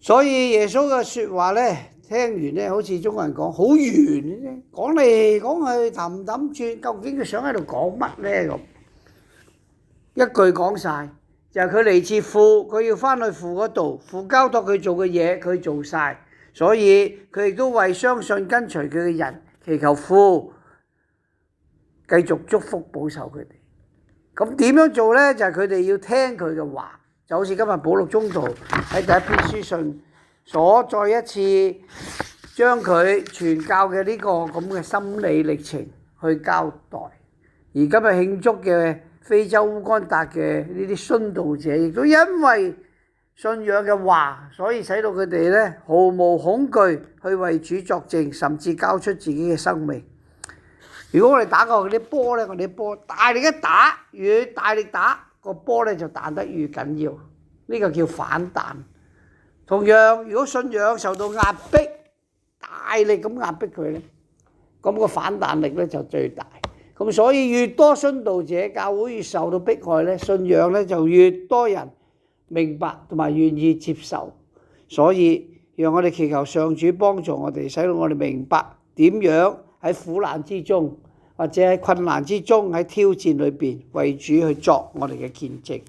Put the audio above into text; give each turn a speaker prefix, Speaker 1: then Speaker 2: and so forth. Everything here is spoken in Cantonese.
Speaker 1: 所以耶穌嘅説話咧，聽完咧，好似中國人講好圓嘅啫，講嚟講去氹氹轉，究竟佢想喺度講乜咧咁？一句講晒，就係佢嚟自父，佢要翻去父嗰度，父交託佢做嘅嘢，佢做晒，所以佢亦都為相信跟隨佢嘅人祈求父繼續祝福保守佢哋。咁點樣做咧？就係佢哋要聽佢嘅話。就好似今日保祿宗徒喺第一篇書信所再一次將佢傳教嘅呢個咁嘅心理歷程去交代。而今日慶祝嘅非洲烏干達嘅呢啲殉道者，亦都因為信仰嘅話，所以使到佢哋咧毫無恐懼去為主作證，甚至交出自己嘅生命。如果我哋打過嗰啲波咧，我哋啲波大力一打，越大力打，個波咧就彈得越緊要，呢個叫反彈。同樣，如果信仰受到壓迫，大力咁壓迫佢咧，咁個反彈力咧就最大。咁所以越多殉道者，教會越受到迫害咧，信仰咧就越多人明白同埋願意接受。所以讓我哋祈求上主幫助我哋，使到我哋明白點樣喺苦難之中，或者喺困難之中，喺挑戰裏邊為主去作我哋嘅見證。